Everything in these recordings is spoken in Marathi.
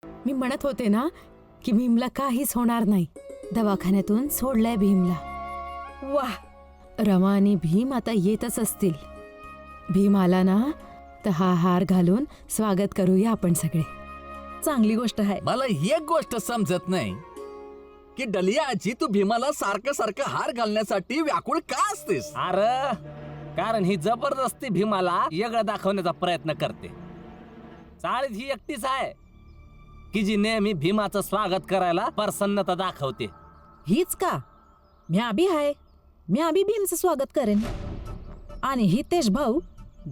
मी म्हणत होते ना की भीमला काहीच होणार नाही. दवाखान्यातून सोडलाय भीमला. वाह, रमा आणि भीम आता येतच असतील. भीम आला ना तर हा हार घालून स्वागत करूया आपण सगळे. चांगली गोष्ट आहे. मला एक गोष्ट समजत नाही की डलिया आजी, तू भीमाला सारखं सारखं हार घालण्यासाठी व्याकुळ का असतेस? अरे कारण ही जबरदस्ती भीमाला वेगळं दाखवण्याचा प्रयत्न करते. चाळीत ही एकटीच आहे की जी नेहमी भीमाचं स्वागत करायला प्रसन्नता दाखवते. हीच का? म्या बी आहे. म्या बी भीमचं स्वागत करेन. आणि हितेश भाऊ,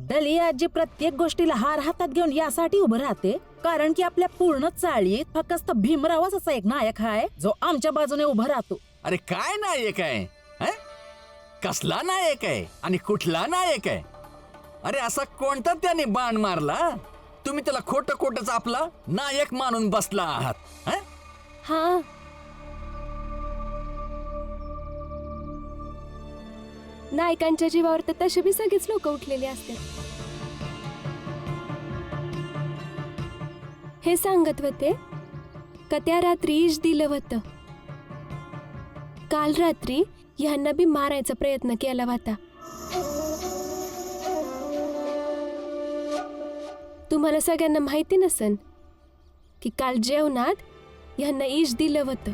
डलिया आजी प्रत्येक गोष्टीला हार हातात घेऊन यासाठी उभं राहते कारण की आपल्या पूर्ण चाळीत फक्त भीमरावच असा एक नायक आहे जो आमच्या बाजूने उभा राहतो. अरे काय नायक आहे? हं? कसला नायक आहे आणि कुठला नायक आहे? अरे असा कोणता त्याने बाण मारला तुम्ही त्याला खोटं खोटंच आपला नायक मानून बसला आहात? हं? हा, नायकांच्या जीवावर तर तसे बी सगळेच लोक उठलेले असतात. हे सांगत होते का त्या रात्री इश दिलं होतं. काल रात्री ह्यांना बी मारायचा प्रयत्न केला होता. तुम्हाला सगळ्यांना माहिती नसन की काल जेवणात ह्यांना इश दिलं होतं.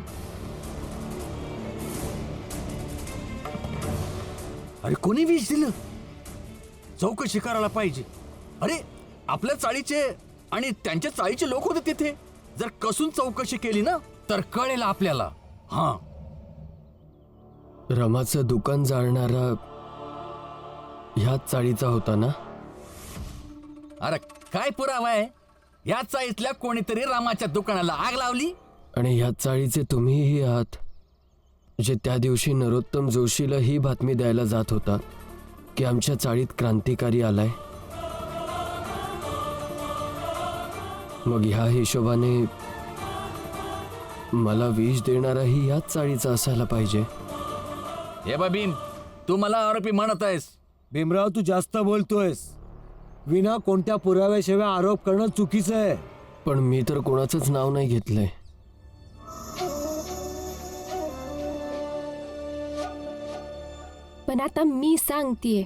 अरे कोणी विष दिलं? चौकशी करायला पाहिजे. अरे आपल्या चाळीचे आणि त्यांच्या चाळीचे लोक होते तिथे. जर कसून चौकशी केली ना तर कळेल आपल्याला. हा, रमाचं दुकान जाळणारा ह्याच चाळीचा होता ना? अरे काय पुरावा आहे? या चाळीतल्या कोणीतरी रामाच्या दुकानाला आग लावली. आणि ह्याच चाळीचे तुम्हीही आहात जे त्या दिवशी नरोत्तम जोशीला ही बातमी द्यायला जात होता की आमच्या चाळीत क्रांतिकारी आलाय. मग ह्या हिशोबाने मला विष देणाराही याच चाळीचा असायला पाहिजे. हे बा भीम, तू मला आरोपी म्हणत आहेस? भीमराव, तू जास्त बोलतोयस. विना कोणत्या पुराव्याशिवाय आरोप करणं चुकीचं आहे. पण मी तर कोणाचंच नाव नाही घेतलंय. पण आता मी सांगतेय,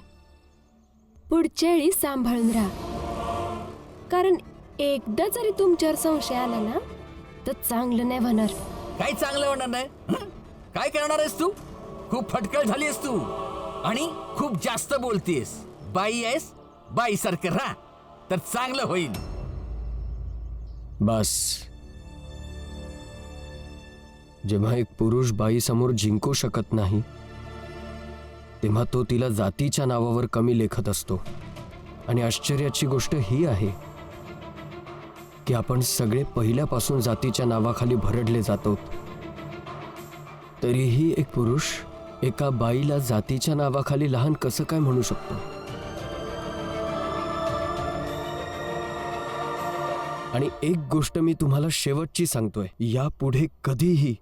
पुढच्या वेळी सांभाळून राहा. कारण एकदा जरी तुमच्यावर संशय आला ना तर चांगलं नाही होणार. काही चांगलं होणार नाही. हं? काय करणार आहेस तू? खूप फटकळ झाली आहेस तू आणि खूप जास्त बोलतीयस. बाई आहेस, बाई सारखं राहा तर चांगलं होईल. बस. जेव्हा एक पुरुष बाईसमोर जिंकू शकत नाही तेव्हा तो तिला जातीच्या नावावर कमी लेखत असतो. आणि आश्चर्याची गोष्ट ही आहे की आपण सगळे पहिल्यापासून जातीच्या नावाखाली भरडले जातो. तरीही एक पुरुष एका बाईला जातीच्या नावाखाली लहान कसं काय म्हणू शकतो? आणि एक गोष्ट मी तुम्हाला शेवटची सांगतोय, यापुढे कधीही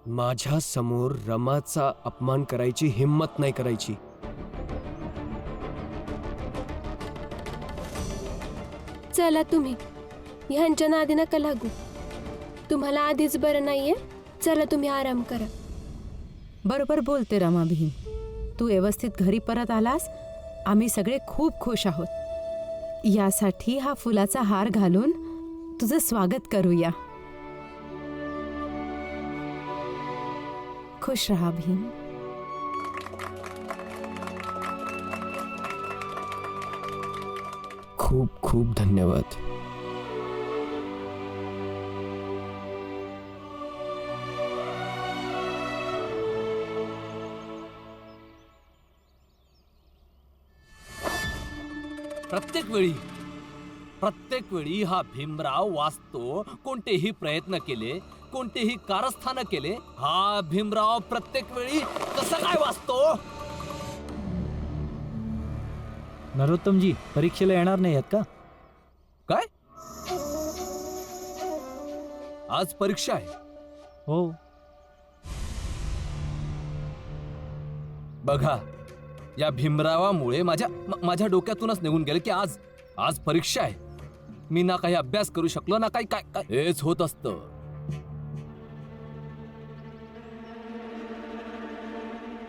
माझ्या समोर रमाचा अपमान करायची हिम्मत नाही करायची. चला तुम्ही ह्यांच्या नादी नका लागू. तुम्हाला आधीच बरं नाहीये. चला तुम्ही आराम करा. बरोबर बोलते रमा भीम. तू व्यवस्थित घरी परत आलास. आम्ही सगळे खूप खुश आहोत. यासाठी हा फुलाचा हार घालून तुझं स्वागत करूया. खुश रहा भीम. खूप खूप धन्यवाद. प्रत्येक वेळी हा भीमराव वाचतो. कोणतेही प्रयत्न केले, कोणतेही कारस्थान केले, हा भीमराव प्रत्येक वेळी कसं काय वाचतो? नरोत्तमजी परीक्षेला येणार नाही आहेत का? काय आज परीक्षा आहे? हो. बघा, या भीमरावामुळे माझ्या डोक्यातूनच निघून गेलं की आज परीक्षा आहे. मी ना काही अभ्यास करू शकलो ना काही काय काय हेच होत असत.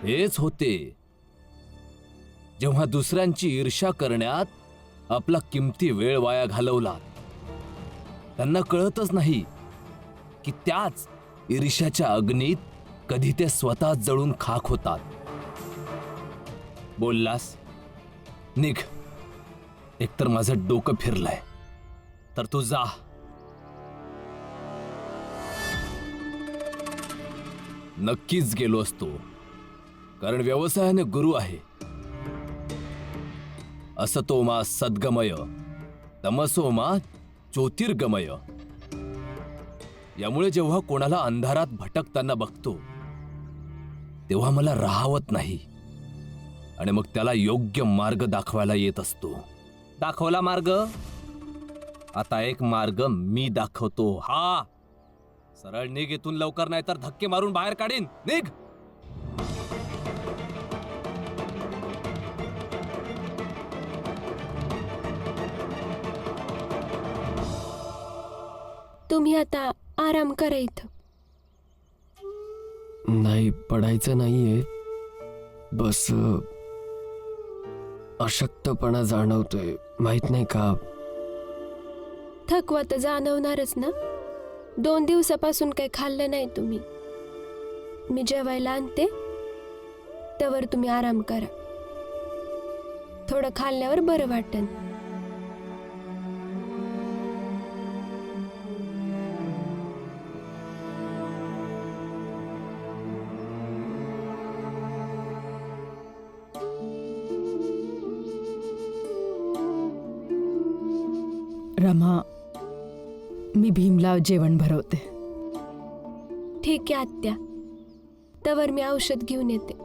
हेच होते जेव्हा दुसऱ्यांची ईर्ष्या करण्यात आपला किमती वेळ वाया घालवला. त्यांना कळतच नाही की त्याच ईर्ष्याच्या अग्नीत कधी ते स्वतः जळून खाक होतात. बोललास निघ, एकतर माझं डोकं फिरलंय, तर तू जा. नक्कीच गेलो असतो, कारण व्यवसायाने गुरु आहे. असतो मा सद्गमय, तमसो मा ज्योतिर्गमय. यामुळे जेव्हा कोणाला अंधारात भटकताना बघतो तेव्हा मला राहावत नाही आणि मग त्याला योग्य मार्ग दाखवायला येत असतो. दाखवला मार्ग, आता एक मार्ग मी दाखवतो. हा, सरळ निघ इथून लवकर, नाही तर धक्के मारून बाहेर काढीन. निघ. तुम्ही आता आराम करा इथं. नाही, पडायचं नाहीये. बस अशक्तपणा जाणवतोय, माहित नाही का. थकवा तर जाणवणारच ना. 2 दिवसापासून काही खाल्लं नाही तुम्ही. मी जेवायला आणते, त्यावर तुम्ही आराम करा. थोडं खाल्ल्यावर बरं वाटेल. रमा, मी भीमला जेवण भरवते. ठीक आहे आत्या, त्यावर मी औषध घेऊन येते.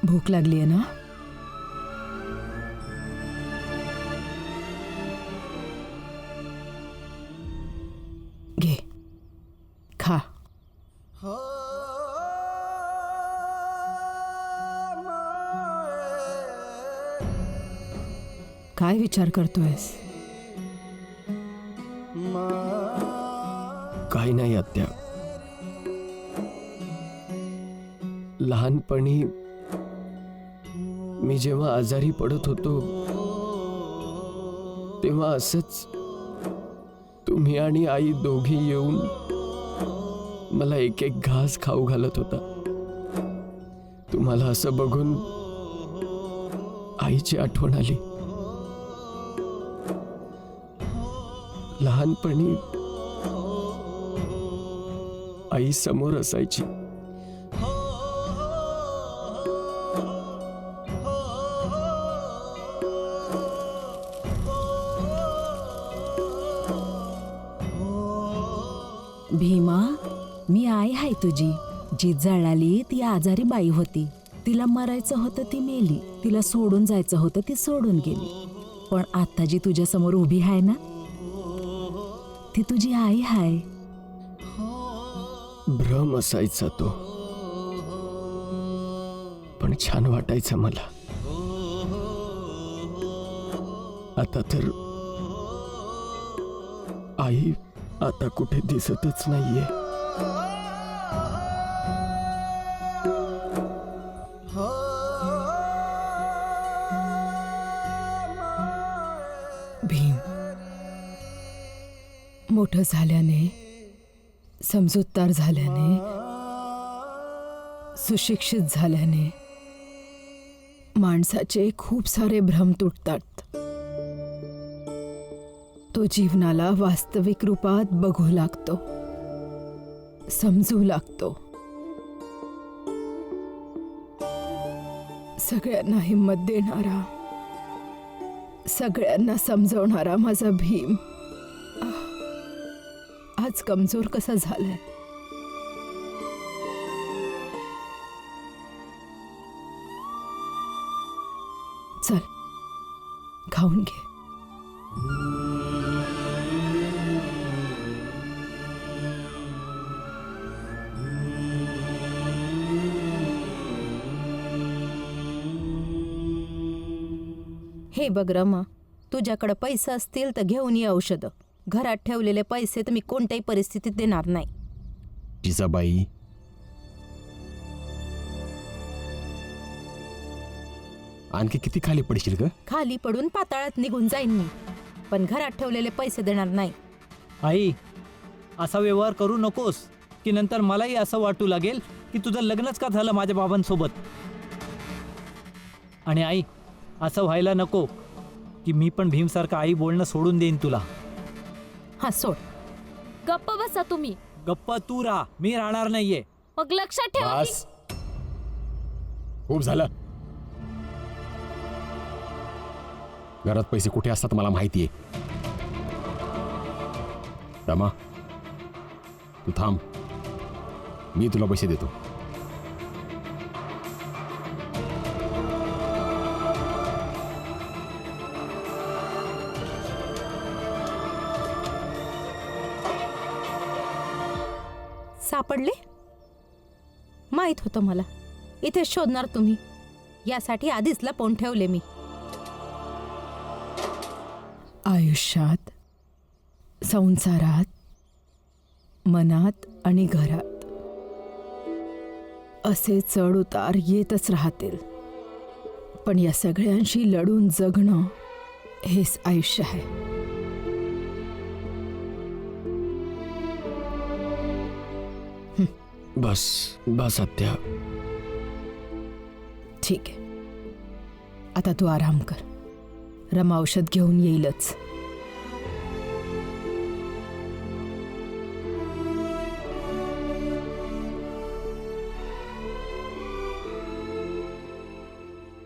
भूक लागली आहे ना? घे, खा. काय विचार करतोयस? काही नाही आत्या. लहानपणी मी जेव्हा आजारी पडत होतो तेव्हा असंच तुम्ही आणि आई दोघी येऊन मला एक एक घास खाऊ घालत होता. तुम्हाला असं बघून आईची आठवण आली. लहानपणी आई समोर असायची. भीमा, मी आई आहे तुझी. जी जळाली ती आजारी बाई होती. तिला मरायचं होतं ती मेली. तिला सोडून जायचं होतं ती सोडून गेली. पण आता जी तुझ्या समोर उभी आहे ना, ती तुझी आई आहे. भ्रम असायचा तो, पण छान वाटायचं मला. आता तर आई आता कुठे दिसतच नाहीये. भीम, मोठं झाल्याने, समजूतदार झाल्याने, सुशिक्षित झाल्याने माणसाचे खूप सारे भ्रम तुटतात. तो जीवनाला वास्तविक रूपात बघू लागतो, समजू लागतो. सगळ्यांना हिंमत देणारा, सगळ्यांना समजवणारा माझा भीम आज कमजोर कसा झालाय. चल, खाऊन घे. हे बघ रमा, तुझ्याकडे पैसे असतील तर घेऊन ये औषधं. घरात ठेवलेले पैसे तर मी कोणत्याही परिस्थितीत देणार नाही. जिजाबाई, आणखी किती खाली पडशील ग? खाली पडून पाताळात निघून जाईन मी, पण घरात ठेवलेले पैसे देणार नाही. आई, असा व्यवहार करू नकोस की नंतर मलाही असं वाटू लागेल की तुझं लग्नच का झालं माझ्या बाबांसोबत. आणि आई, असं व्हायला नको की मी पण भीमसारखं आई बोलणं सोडून देईन तुला. हा सोड. गप्प बसा तुम्ही. गप्प तू राहा, मी राहणार नाहीये. मग लक्षात ठेवा की बस, खूप झालं. घरात पैसे कुठे असतात मला माहितीये. रमा, तू थांब, मी तुला पैसे देतो. सापडले? माहित होतं मला. इथे शोधणार तुम्ही, यासाठी आधीच लपवून ठेवले मी. आयुष्यात, संसारात, मनात आणि घरात असे चढ उतार येतच राहतील, पण या सगळ्यांशी लढून जगणं हेच आयुष्य आहे. बस बस आत्या. ठीक आहे, आता तू आराम कर. रमा औषध घेऊन येईलच.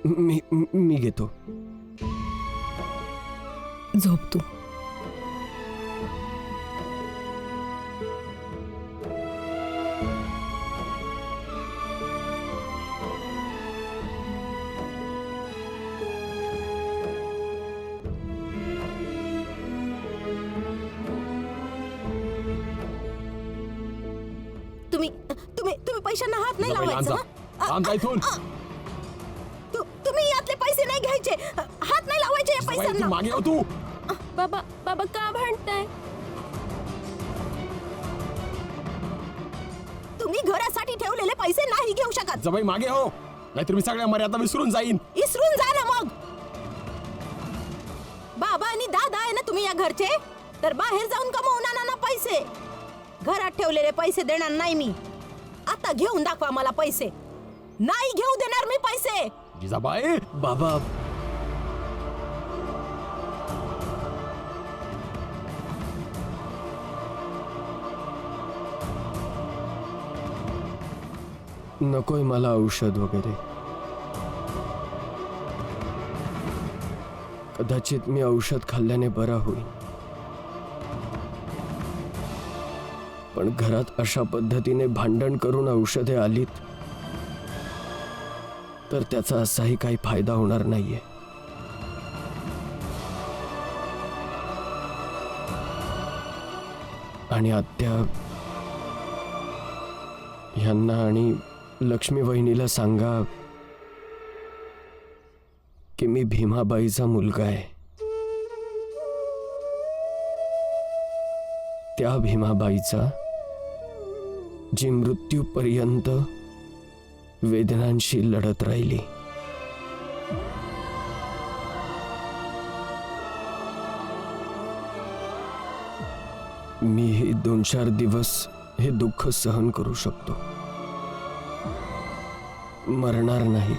मी घेतो. झोप तू. तुम्ही तुम्ही तुम्ही पैशांना हात नाही जिजाबाई, लांब लावायचा. जा. लांब जा इथून. तुम्ही यातले पैसे नाही घ्यायचे. हात नाही लावायचे या जिजाबाई, तू पैशांना. मागे हो तू. बाबा बाबा का भांडताय? तुम्ही घरासाठी ठेवलेले पैसे नाही घेऊ शकत. जिजाबाई, मागे हो, नाहीतर मी सगळ्या मर्यादा विसरून जाईन. इसरून जा ना मग. बाबा आणि दादा आहे ना तुम्ही या घरचे, तर बाहेर जाऊन कमवून आणा ना पैसे. घरात ठेवलेले पैसे देणार नाही मी. आता घेऊन दाखवा मला पैसे. नाही घेऊ देणार मी पैसे. जिजाबाई, बाबा, नकोय मला औषध वगैरे. कदाचित मी औषध खाल्ल्याने बरा होईल, पण घरात अशा पद्धतीने भांडण करून औषधे आलीत तर त्याचा असाही काही फायदा होणार नाहीये. आणि आत्या, ह्यांना आणि लक्ष्मी वहिनीला सांगा की मी भीमाबाईचा मुलगा आहे. त्या भीमाबाईचा जी मृत्यूपर्यंत वेदनांशी लढत राहिली. मी हे 2-4 दिवस हे दुःख सहन करू शकतो, मरणार नाही.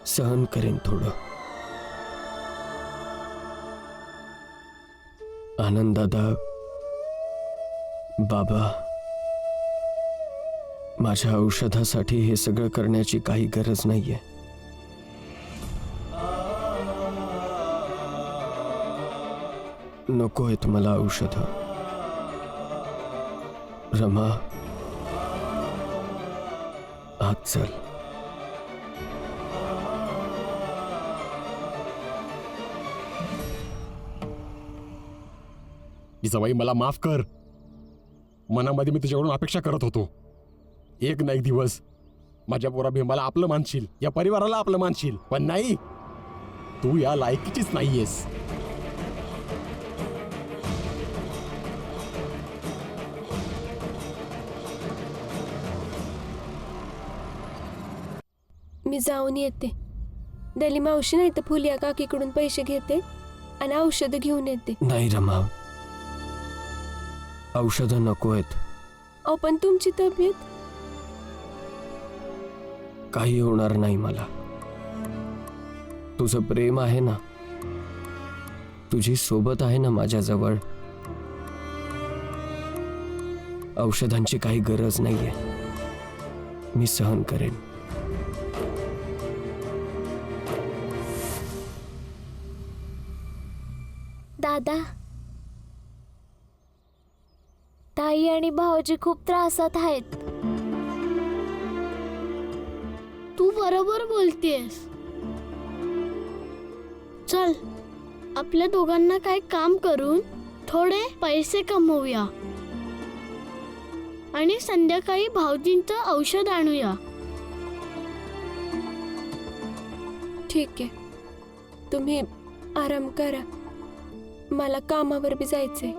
सहन करेन थोडं. आनंददादा, बाबा, माझ्या औषधासाठी हे सगळं करण्याची काही गरज नाहीये. नको आहेत मला औषधं. रमा, आत चल. जिजाबाई, मला माफ कर. मनामध्ये मी तुझ्याकडून अपेक्षा करत होतो, एक ना एक दिवस माझ्या पोरा भीमाला आपलं मानशील, या परिवाराला आपलं मानशील, पण नाही. तू या लायकीचीच नाहीयेस. मी जाऊन येते. दली मावशी नाही तर फुलिया काकीकडून पैसे घेते आणि औषधं घेऊन येते. नाही रमा, औषधं नको आहेत. अहो पण तुमची तब्येत. काही होणार नाही मला. तुझं प्रेम आहे ना, तुझी सोबत आहे ना माझ्याजवळ. औषधांची काही गरज नाहीये. मी सहन करेन. दादा, ताई आणि भाऊजी खूप त्रासात आहेत. तू बरोबर बोलतेस. चल, आपल्या दोघांना काही काम करून थोडे पैसे कमवूया आणि संध्याकाळी भाऊजींचं औषध आणूया. ठीक आहे, तुम्ही आराम करा. मला कामावर बी जायचंय.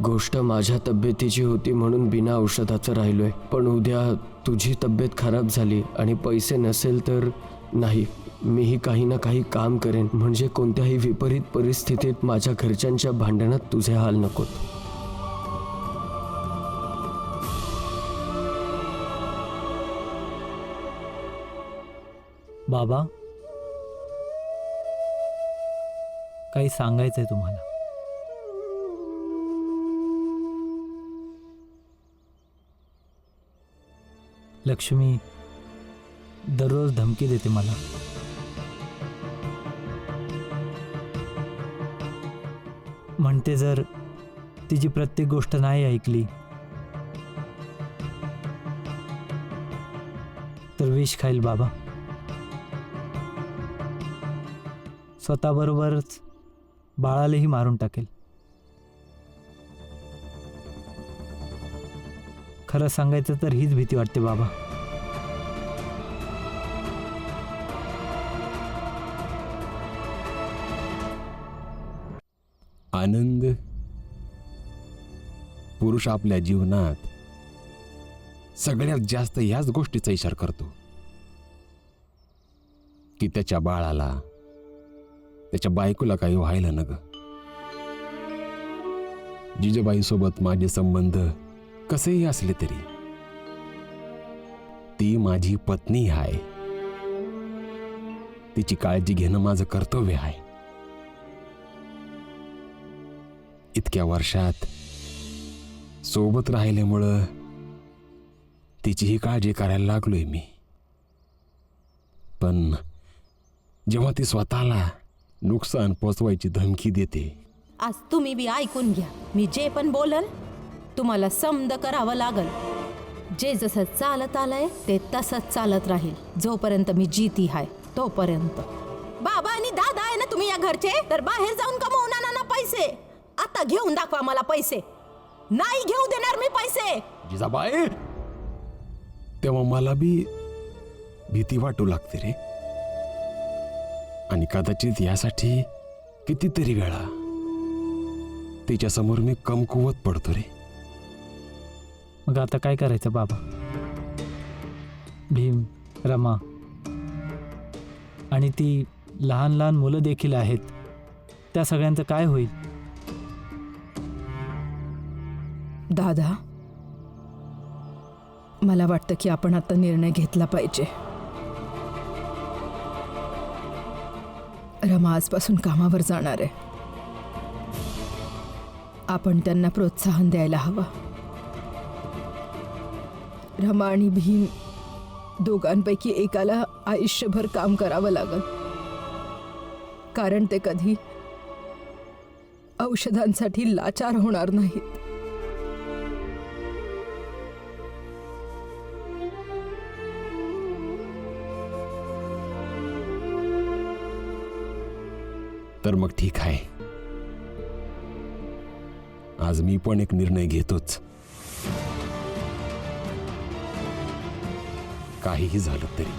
गोष्ट माझ्या तब्येतीची होती म्हणून बिना औषधाचं राहिलोय. पण उद्या तुझी तब्येत खराब झाली आणि पैसे नसेल तर नाही, मीही काही ना काही काम करेन. म्हणजे कोणत्याही विपरीत परिस्थितीत माझ्या घरच्यांच्या भांडणात तुझे हाल नकोत. बाबा, काही सांगायचंय तुम्हाला. लक्ष्मी दररोज धमकी देते मला. म्हणते जर तिची प्रत्येक गोष्ट नाही ऐकली तर विष खाईल बाबा. स्वतःबरोबरच बाळालाही मारून टाकेल. खरं सांगायचं तर हीच भीती वाटते बाबा. आनंद पुरुष आपल्या जीवनात सगळ्यात जास्त याच गोष्टीचा इशारा करतो की त्याच्या बाळाला, त्याच्या बायकोला काही व्हायला न ग. जिजाबाई सोबत माझे संबंध कसेही असले तरी ती माझी पत्नी आहे. तिची काळजी घेणं माझं कर्तव्य आहे. इतक्या वर्षात सोबत राहिल्यामुळं तिचीही काळजी करायला लागलोय मी. पण जेव्हा ती स्वतःला नुकसान पोचवायची धमकी देते. आज तुम्ही बी ऐकून घ्या. मी जे पण बोलल तुम्हाला समद करावं लागल. जे जसं चालत आलंय ते तसंच चालत राहील जोपर्यंत मी जीती आहे तोपर्यंत. बाबा आणि दादा आहे ना तुम्ही या घरचे, तर बाहेर जाऊन कमवून आणा ना पैसे. आता घेऊन दाखवा मला पैसे. नाही घेऊ देणार मी पैसे. जिजाबाई, तेव्हा मला बी भीती वाटू लागते रे. आणि कदाचित यासाठी कितीतरी वेळा तिच्या समोर मी कमकुवत पडतो रे. मग आता काय करायचं बाबा? भीम, रमा आणि ती लहान लहान मुलं देखील आहेत, त्या सगळ्यांचं काय होईल? दादा, मला वाटतं की आपण आता निर्णय घेतला पाहिजे. रमा आजपासून कामावर जाणार आहे. आपण त्यांना प्रोत्साहन द्यायला हवं. रमा आणि भीम दोघांपैकी एकाला आयुष्यभर काम करावं लागल, कारण ते कधी औषधांसाठी लाचार होणार नाहीत. तर मग ठीक आहे, आज मी पण एक निर्णय घेतोच. काहीही झालं तरी